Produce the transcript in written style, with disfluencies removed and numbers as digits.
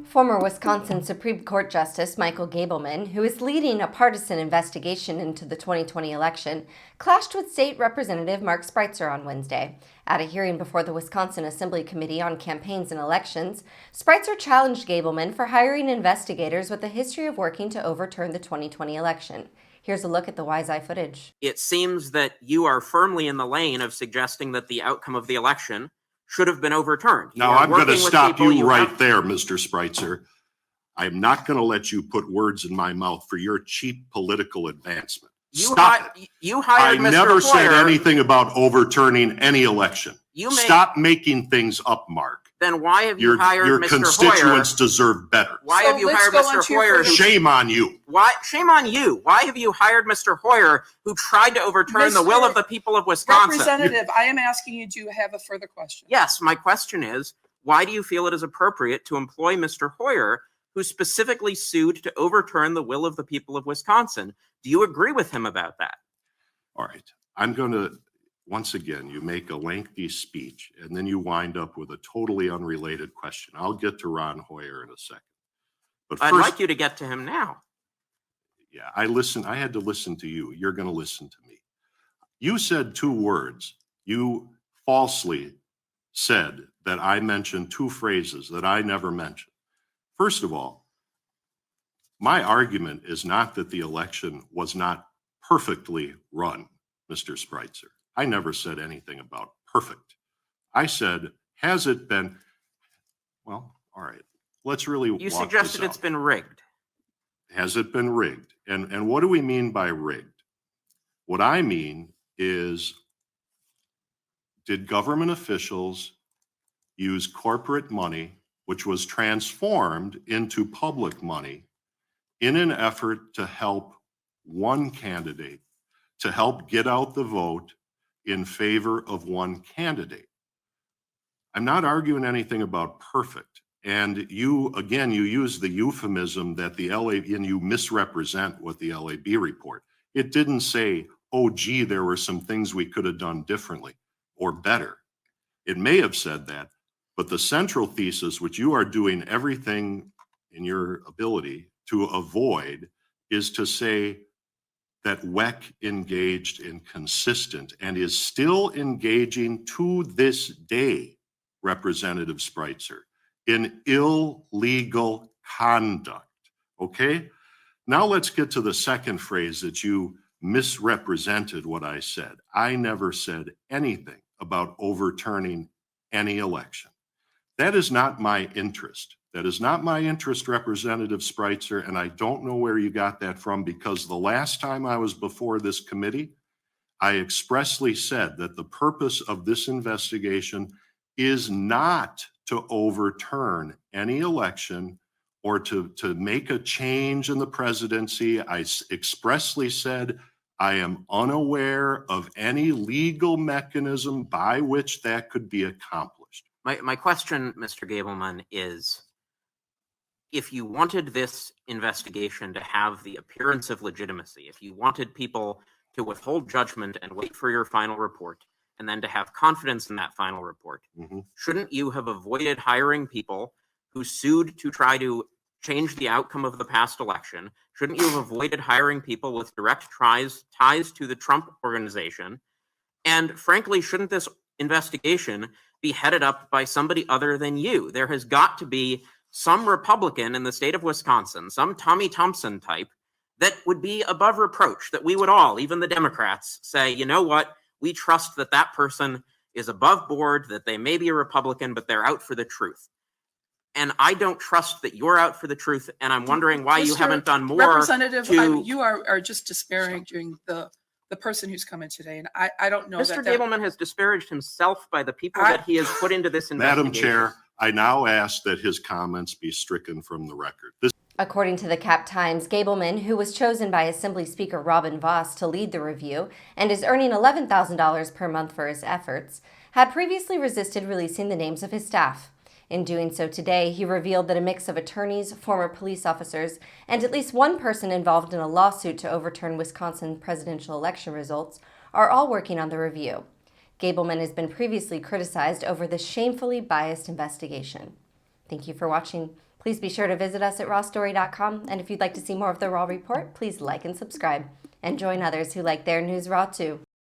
Former Wisconsin Supreme Court Justice Michael Gableman, who is leading a partisan investigation into the 2020 election, clashed with State Representative Mark Spreitzer on Wednesday. At a hearing before the Wisconsin Assembly Committee on Campaigns and Elections, Spreitzer challenged Gableman for hiring investigators with a history of working to overturn the 2020 election. Here's a look at the Wise-Eye footage. It seems that you are firmly in the lane of suggesting that the outcome of the election should have been overturned. Now, I'm going to stop you right there, Mr. Spreitzer. I'm not going to let you put words in my mouth for your cheap political advancement. Stop it. You hired Mr. I never Hoyer. said anything about overturning any election. Stop making things up, Mark. Then why have you hired your Mr. constituents Hoyer? deserve better. Why have you hired Mr. Hoyer? Shame on you. Shame on you. Why have you hired Mr. Hoyer, who tried to overturn the will of the people of Wisconsin? Representative, I am asking you, do you have a further question? Yes, my question is, why do you feel it is appropriate to employ Mr. Hoyer, who specifically sued to overturn the will of the people of Wisconsin? Do you agree with him about that? All right. I'm going to, once again, you make a lengthy speech, and then you wind up with a totally unrelated question. I'll get to Ron Hoyer in a second. But I'd like you to get to him now. Yeah, I had to listen to you. You're going to listen to me. You said two words. You falsely said that I mentioned two phrases that I never mentioned. First of all, my argument is not that the election was not perfectly run, Mr. Spreitzer. I never said anything about perfect. I said, has it been, well, all right, let's really walk this out. You suggested it's been rigged. Has it been rigged? And what do we mean by rigged? What I mean is, did government officials use corporate money, which was transformed into public money, in an effort to help one candidate, to help get out the vote in favor of one candidate? I'm not arguing anything about perfect. And you, again, you use the euphemism that the and you misrepresent what the LAB report. It didn't say, oh, gee, there were some things we could have done differently or better. It may have said that, but the central thesis, which you are doing everything in your ability to avoid, is to say that WEC engaged in consistent and is still engaging to this day, Representative Spreitzer, in illegal conduct. Okay? Now let's get to the second phrase that you misrepresented what I said. I never said anything about overturning any election. That is not my interest. That is not my interest, Representative Spreitzer, and I don't know where you got that from, because the last time I was before this committee, I expressly said that the purpose of this investigation is not to overturn any election or to make a change in the presidency. I expressly said I am unaware of any legal mechanism by which that could be accomplished. My question, Mr. Gableman, is, if you wanted this investigation to have the appearance of legitimacy, if you wanted people to withhold judgment and wait for your final report, and then to have confidence in that final report, shouldn't you have avoided hiring people who sued to try to change the outcome of the past election? Shouldn't you have avoided hiring people with direct ties to the Trump organization? And frankly, shouldn't this investigation be headed up by somebody other than you? There has got to be some Republican in the state of Wisconsin, some Tommy Thompson type, that would be above reproach, that we would all, even the Democrats, say, you know what, we trust that that person is above board, that they may be a Republican, but they're out for the truth. And I don't trust that you're out for the truth, and I'm wondering why you haven't done more. Representative, you are just disparaging the person who's come in today, and I don't know. Mr. Gableman has disparaged himself by the people that he has put into this investigation. Madam Chair, I now ask that his comments be stricken from the record. According to the Cap Times, Gableman, who was chosen by Assembly Speaker Robin Vos to lead the review and is earning $11,000 per month for his efforts, had previously resisted releasing the names of his staff. In doing so today, he revealed that a mix of attorneys, former police officers, and at least one person involved in a lawsuit to overturn Wisconsin presidential election results are all working on the review. Gableman has been previously criticized over this shamefully biased investigation. Thank you for watching. Please be sure to visit us at rawstory.com, and if you'd like to see more of the Raw Report, please like and subscribe, and join others who like their news raw too.